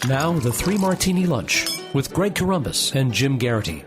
Now, the Three Martini Lunch with Greg Corombos and Jim Geraghty.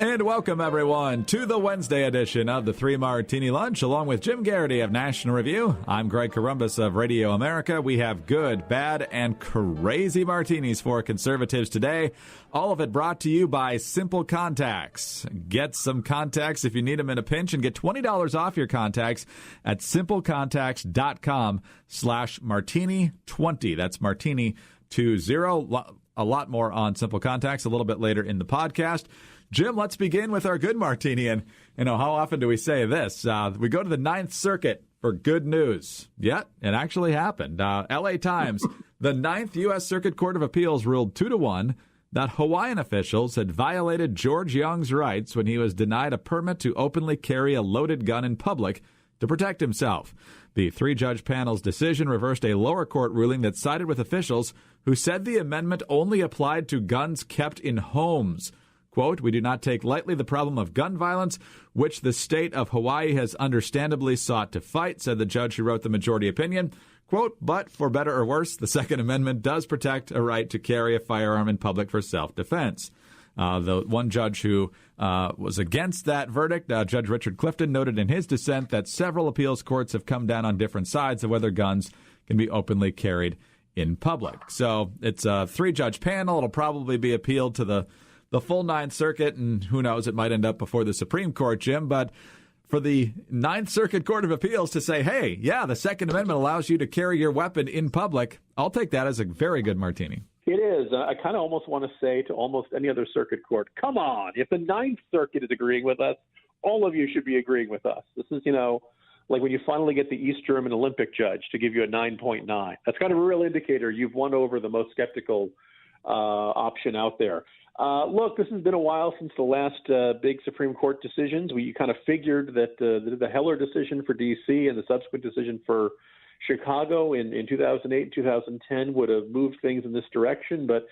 And welcome, everyone, to the Wednesday edition of the Three Martini Lunch, along with Jim Geraghty of National Review. I'm Greg Corombos of Radio America. We have good, bad, and crazy martinis for conservatives today. All of it brought to you by Simple Contacts. Get some contacts if you need them in a pinch and get $20 off your contacts at simplecontacts.com/martini20. That's martini20. A lot more on Simple Contacts a little bit later in the podcast. Jim, let's begin with our good martini. And, how often do we say this? We go to the Ninth Circuit for good news. Yeah, it actually happened. L.A. Times, the Ninth U.S. Circuit Court of Appeals ruled 2-1 that Hawaiian officials had violated George Young's rights when he was denied a permit to openly carry a loaded gun in public to protect himself. The three-judge panel's decision reversed a lower court ruling that sided with officials who said the amendment only applied to guns kept in homes. Quote, "We do not take lightly the problem of gun violence, which the state of Hawaii has understandably sought to fight," said the judge who wrote the majority opinion. Quote, "But for better or worse, the Second Amendment does protect a right to carry a firearm in public for self-defense." The one judge who was against that verdict, Judge Richard Clifton, noted in his dissent that several appeals courts have come down on different sides of whether guns can be openly carried in public. So it's a three-judge panel. It'll probably be appealed to the full Ninth Circuit, and who knows, it might end up before the Supreme Court, Jim. But for the Ninth Circuit Court of Appeals to say, hey, yeah, the Second Amendment allows you to carry your weapon in public, I'll take that as a very good martini. It is. I kind of almost want to say to almost any other circuit court, come on, if the Ninth Circuit is agreeing with us, all of you should be agreeing with us. This is, like when you finally get the East German Olympic judge to give you a 9.9. That's kind of a real indicator you've won over the most skeptical option out there. Look, this has been a while since the last big Supreme Court decisions. We kind of figured that the Heller decision for D.C. and the subsequent decision for Chicago in 2008 and 2010 would have moved things in this direction, but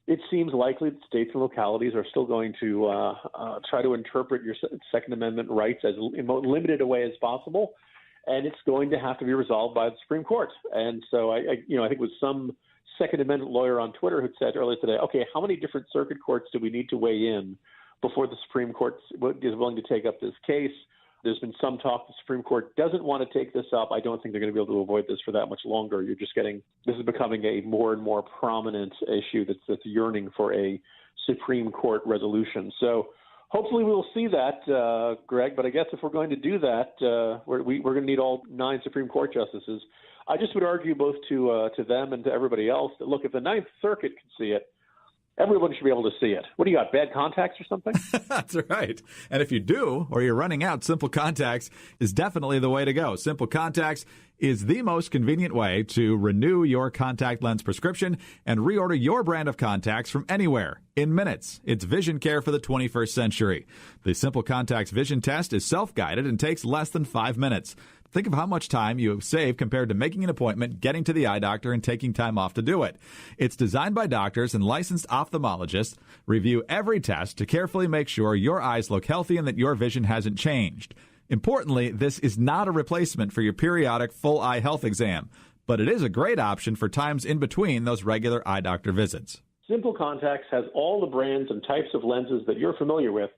it seems likely that states and localities are still going to try to interpret your Second Amendment rights as limited a way as possible, and it's going to have to be resolved by the Supreme Court. And so I think it was some Second Amendment lawyer on Twitter who said earlier today, okay, how many different circuit courts do we need to weigh in before the Supreme Court is willing to take up this case? There's been some talk the Supreme Court doesn't want to take this up. I don't think they're going to be able to avoid this for that much longer. This is becoming a more and more prominent issue that's yearning for a Supreme Court resolution. So hopefully we'll see that, Greg, but I guess if we're going to do that, we're going to need all 9 Supreme Court justices. I just would argue both to them and to everybody else that, look, if the Ninth Circuit can see it, everyone should be able to see it. What do you got, bad contacts or something? That's right. And if you do, or you're running out, Simple Contacts is definitely the way to go. Simple Contacts is the most convenient way to renew your contact lens prescription and reorder your brand of contacts from anywhere in minutes. It's vision care for the 21st century. The Simple Contacts vision test is self-guided and takes less than 5 minutes. Think of how much time you save compared to making an appointment, getting to the eye doctor, and taking time off to do it. It's designed by doctors and licensed ophthalmologists. Review every test to carefully make sure your eyes look healthy and that your vision hasn't changed. Importantly, this is not a replacement for your periodic full eye health exam, but it is a great option for times in between those regular eye doctor visits. Simple Contacts has all the brands and types of lenses that you're familiar with,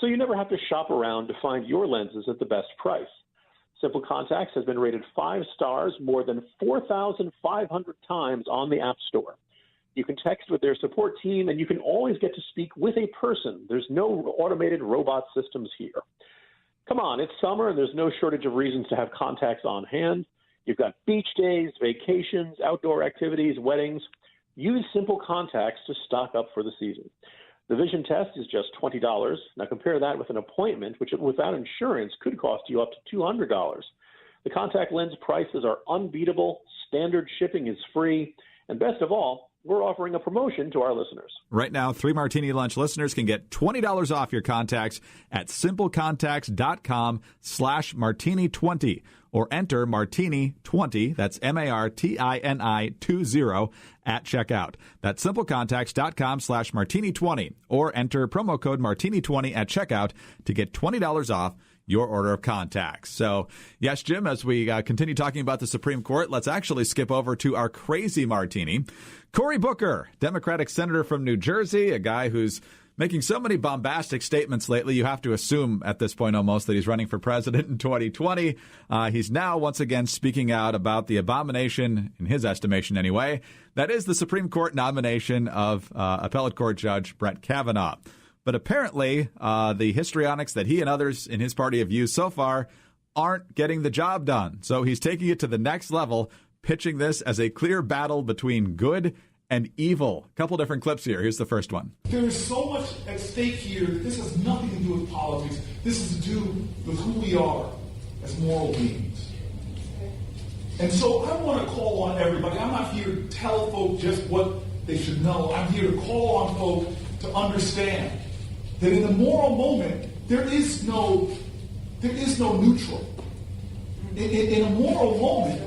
so you never have to shop around to find your lenses at the best price. Simple Contacts has been rated 5 stars more than 4,500 times on the App Store. You can text with their support team, and you can always get to speak with a person. There's no automated robot systems here. Come on, it's summer, and there's no shortage of reasons to have contacts on hand. You've got beach days, vacations, outdoor activities, weddings. Use Simple Contacts to stock up for the season. The vision test is just $20. Now compare that with an appointment, which without insurance could cost you up to $200. The contact lens prices are unbeatable, standard shipping is free, and best of all, we're offering a promotion to our listeners. Right now, 3 Martini Lunch listeners can get $20 off your contacts at simplecontacts.com/martini20 or enter martini20, that's MARTINI20 at checkout. That's simplecontacts.com/martini20 or enter promo code martini20 at checkout to get $20 off your order of contacts. So, yes, Jim, as we continue talking about the Supreme Court, let's actually skip over to our crazy martini. Cory Booker, Democratic senator from New Jersey, a guy who's making so many bombastic statements lately, you have to assume at this point almost that he's running for president in 2020. He's now once again speaking out about the abomination, in his estimation anyway, that is the Supreme Court nomination of appellate court judge Brett Kavanaugh. But apparently, the histrionics that he and others in his party have used so far aren't getting the job done. So he's taking it to the next level, pitching this as a clear battle between good and evil. A couple different clips here. Here's the first one. There is so much at stake here that this has nothing to do with politics. This is to do with who we are as moral beings. And so I want to call on everybody. I'm not here to tell folk just what they should know. I'm here to call on folk to understand that in the moral moment, there is no neutral. In a moral moment,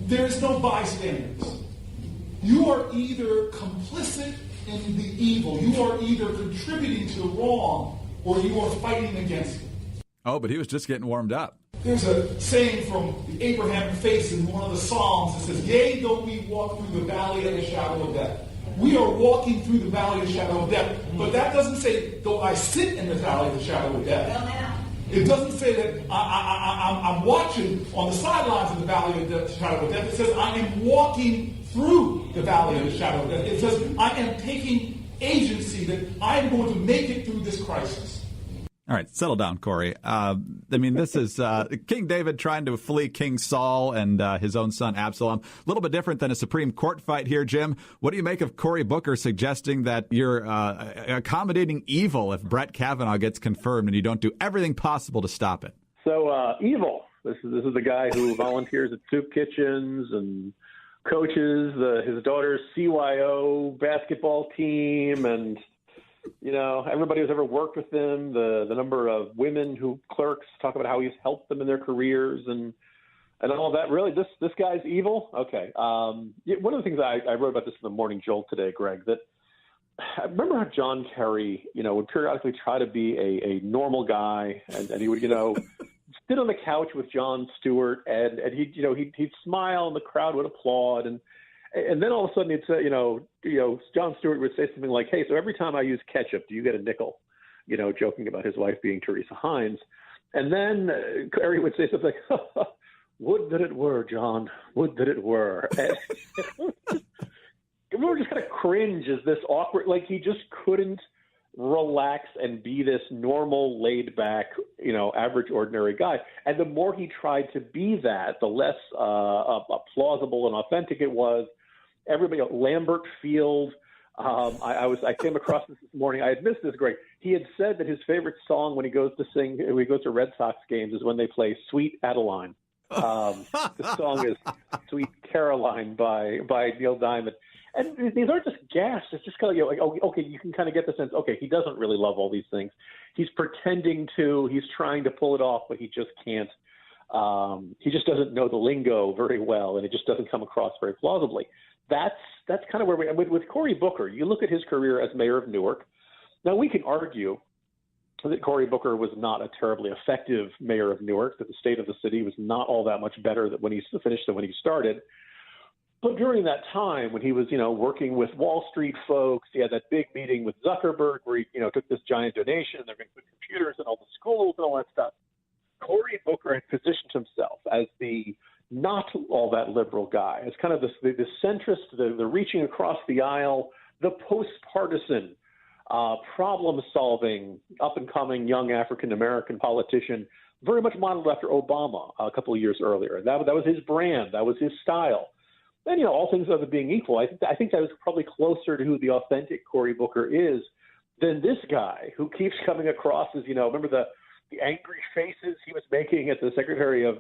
there is no bystanders. You are either complicit in the evil, you are either contributing to the wrong, or you are fighting against it. Oh, but he was just getting warmed up. There's a saying from the Abrahamic faith in one of the Psalms that says, "Yea, though we walk through the valley of the shadow of death." We are walking through the valley of the shadow of death. But that doesn't say, though I sit in the valley of the shadow of death. It doesn't say that I'm watching on the sidelines of the valley of the shadow of death. It says I am walking through the valley of the shadow of death. It says I am taking agency, that I am going to make it through this crisis. All right, settle down, Cory. This is King David trying to flee King Saul and his own son Absalom. A little bit different than a Supreme Court fight here, Jim. What do you make of Cory Booker suggesting that you're accommodating evil if Brett Kavanaugh gets confirmed and you don't do everything possible to stop it? So evil. This is the guy who volunteers at soup kitchens and coaches his daughter's CYO basketball team, and everybody who's ever worked with him, the number of women who clerks talk about how he's helped them in their careers and all that. Really, this guy's evil? Okay. One of the things I wrote about this in the Morning Jolt today, Greg, that I remember how John Kerry, would periodically try to be a normal guy, and he would, sit on the couch with Jon Stewart, and he'd smile and the crowd would applaud, and then all of a sudden he'd say, Jon Stewart would say something like, "Hey, so every time I use ketchup, do you get a nickel?" Joking about his wife being Teresa Hines. And then Kerry would say something like, "Would that it were, John. Would that it were." And we were just kind of cringe as this awkward, like he just couldn't relax and be this normal, laid back, average, ordinary guy. And the more he tried to be that, the less plausible and authentic it was. Everybody, Lambert Field. I came across this morning. I had missed this, Greg. He had said that his favorite song when he goes to Red Sox games is when they play "Sweet Adeline." The song is "Sweet Caroline" by Neil Diamond. And these aren't just gaffes. It's just kind of like, oh, okay, you can kind of get the sense, okay, he doesn't really love all these things. He's pretending to. He's trying to pull it off, but he just can't. He just doesn't know the lingo very well, and it just doesn't come across very plausibly. That's kind of where we with Cory Booker. You look at his career as mayor of Newark. Now, we can argue that Cory Booker was not a terribly effective mayor of Newark, that the state of the city was not all that much better when he finished than when he started. But during that time, when he was, working with Wall Street folks, he had that big meeting with Zuckerberg where he, took this giant donation, and they're going to put computers in all the schools and all that stuff. Cory Booker had positioned himself as the not all that liberal guy, as kind of the centrist, the reaching across the aisle, the post-partisan, problem-solving, up-and-coming young African-American politician, very much modeled after Obama a couple of years earlier. That was his brand. That was his style. And, all things other being equal, I think that was probably closer to who the authentic Cory Booker is than this guy who keeps coming across as, remember the angry faces he was making at the Secretary of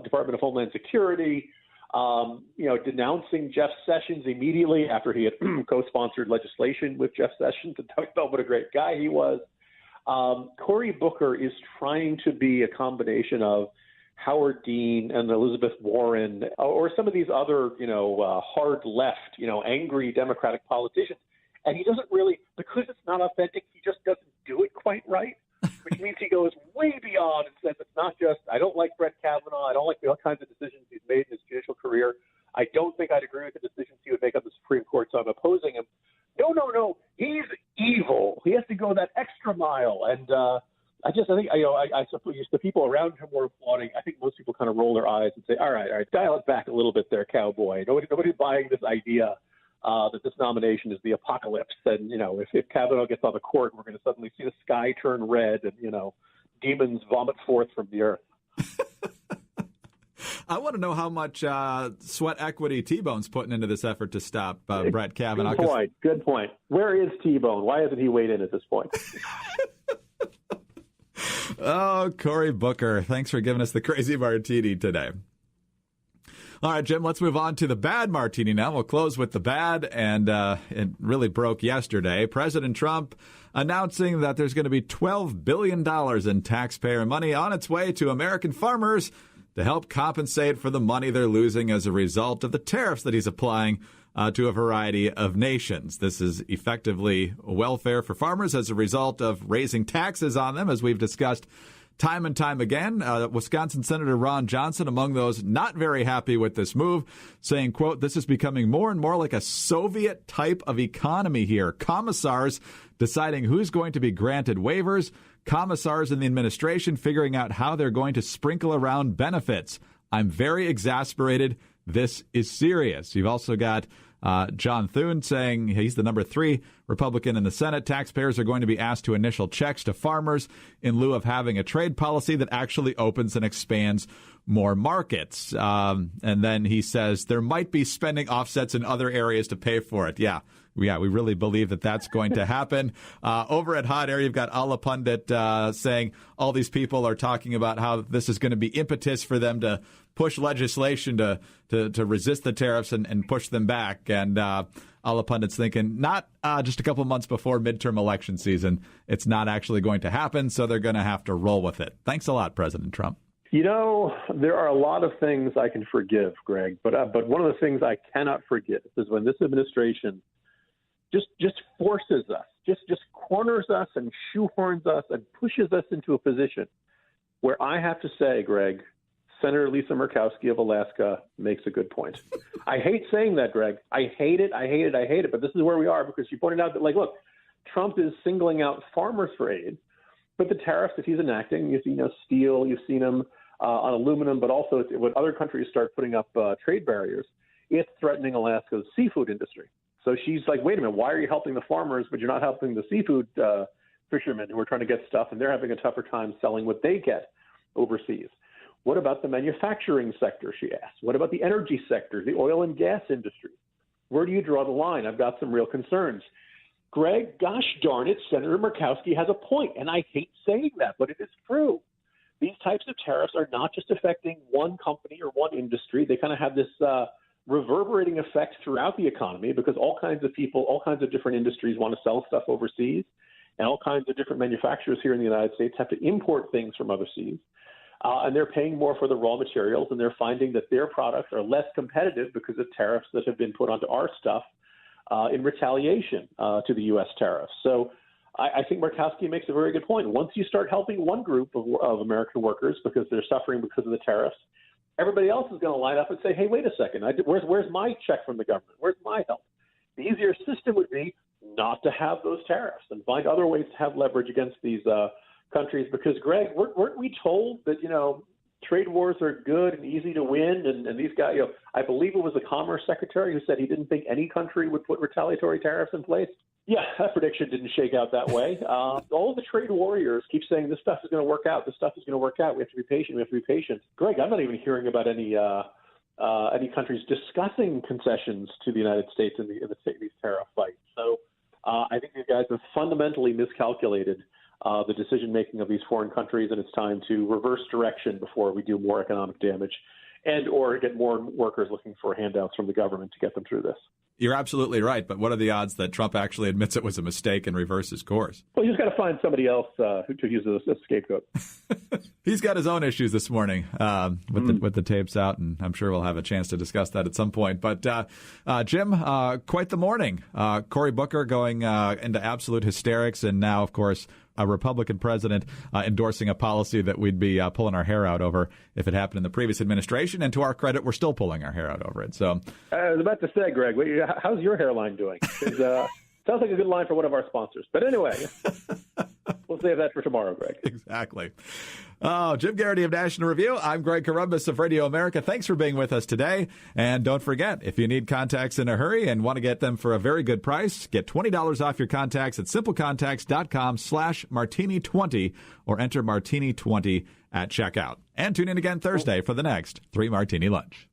Department of Homeland Security, denouncing Jeff Sessions immediately after he had co-sponsored legislation with Jeff Sessions and talked about what a great guy he was. Cory Booker is trying to be a combination of Howard Dean and Elizabeth Warren or some of these other, hard left, angry Democratic politicians. And he doesn't really, because it's not authentic, he just doesn't do it quite right, which means he goes way beyond and says it's not just, I don't like Brett Kavanaugh. I don't like the all kinds of decisions he's made in his judicial career. I don't think I'd agree with the decisions he would make on the Supreme Court, so I'm opposing him. No. He's evil. He has to go that extra mile. And I suppose the people around him were applauding. I think most people kind of roll their eyes and say, all right, dial it back a little bit there, cowboy. Nobody's buying this idea that this nomination is the apocalypse. And, if Kavanaugh gets on the court, we're going to suddenly see the sky turn red and, demons vomit forth from the earth. I want to know how much sweat equity T-Bone's putting into this effort to stop Brett Kavanaugh. Good point. Where is T-Bone? Why hasn't he weighed in at this point? Oh, Cory Booker, thanks for giving us the crazy martini today. All right, Jim, let's move on to the bad martini now. We'll close with the bad, and it really broke yesterday. President Trump announcing that there's going to be $12 billion in taxpayer money on its way to American farmers to help compensate for the money they're losing as a result of the tariffs that he's applying to a variety of nations. This is effectively welfare for farmers as a result of raising taxes on them, as we've discussed time and time again. Wisconsin Senator Ron Johnson, among those not very happy with this move, saying, quote, "This is becoming more and more like a Soviet type of economy here. Commissars deciding who's going to be granted waivers, commissars in the administration figuring out how they're going to sprinkle around benefits. I'm very exasperated. This is serious." You've also got John Thune saying he's the number 3 Republican in the Senate. Taxpayers are going to be asked to initial checks to farmers in lieu of having a trade policy that actually opens and expands more markets. And then he says there might be spending offsets in other areas to pay for it. Yeah, we really believe that that's going to happen. Over at Hot Air, you've got Alla Pundit saying all these people are talking about how this is going to be impetus for them to push legislation to resist the tariffs and push them back. And Alla Pundit's thinking not just a couple months before midterm election season. It's not actually going to happen, so they're going to have to roll with it. Thanks a lot, President Trump. There are a lot of things I can forgive, Greg, but one of the things I cannot forgive is when this administration just forces us, just corners us and shoehorns us and pushes us into a position where I have to say, Greg, Senator Lisa Murkowski of Alaska makes a good point. I hate saying that, Greg. I hate it. But this is where we are because you pointed out that, look, Trump is singling out farmers for aid, but the tariffs that he's enacting, you've seen steel, you've seen them on aluminum, but also when other countries start putting up trade barriers, it's threatening Alaska's seafood industry. So she's like, wait a minute, why are you helping the farmers, but you're not helping the seafood fishermen who are trying to get stuff, and they're having a tougher time selling what they get overseas? What about the manufacturing sector, she asked? What about the energy sector, the oil and gas industry? Where do you draw the line? I've got some real concerns. Greg, gosh darn it, Senator Murkowski has a point, and I hate saying that, but it is true. These types of tariffs are not just affecting one company or one industry. They kind of have this reverberating effect throughout the economy because all kinds of people, all kinds of different industries want to sell stuff overseas, and all kinds of different manufacturers here in the United States have to import things from overseas. And they're paying more for the raw materials, and they're finding that their products are less competitive because of tariffs that have been put onto our stuff in retaliation to the U.S. tariffs. So I think Murkowski makes a very good point. Once you start helping one group of American workers because they're suffering because of the tariffs, everybody else is going to line up and say, hey, wait a second, where's my check from the government? Where's my help? The easier system would be not to have those tariffs and find other ways to have leverage against these countries, because, Greg, weren't we told that, trade wars are good and easy to win? And these guys, I believe it was the Commerce Secretary who said he didn't think any country would put retaliatory tariffs in place. Yeah, that prediction didn't shake out that way. All the trade warriors keep saying this stuff is going to work out. This stuff is going to work out. We have to be patient. We have to be patient. Greg, I'm not even hearing about any countries discussing concessions to the United States in these tariff fights. So I think these guys have fundamentally miscalculated the decision-making of these foreign countries, and it's time to reverse direction before we do more economic damage and or get more workers looking for handouts from the government to get them through this. You're absolutely right, but what are the odds that Trump actually admits it was a mistake and reverses course? Well, you just got to find somebody else who to use as a scapegoat. He's got his own issues this morning with the tapes out, and I'm sure we'll have a chance to discuss that at some point. But, Jim, quite the morning. Cory Booker going into absolute hysterics, and now, of course, a Republican president endorsing a policy that we'd be pulling our hair out over if it happened in the previous administration. And to our credit, we're still pulling our hair out over it. So I was about to say, Greg, how's your hairline doing? Sounds like a good line for one of our sponsors. But anyway, we'll save that for tomorrow, Greg. Exactly. Oh, Jim Geraghty of National Review. I'm Greg Corombos of Radio America. Thanks for being with us today. And don't forget, if you need contacts in a hurry and want to get them for a very good price, get $20 off your contacts at simplecontacts.com/martini20 or enter martini20 at checkout. And tune in again Thursday for the next 3 Martini Lunch.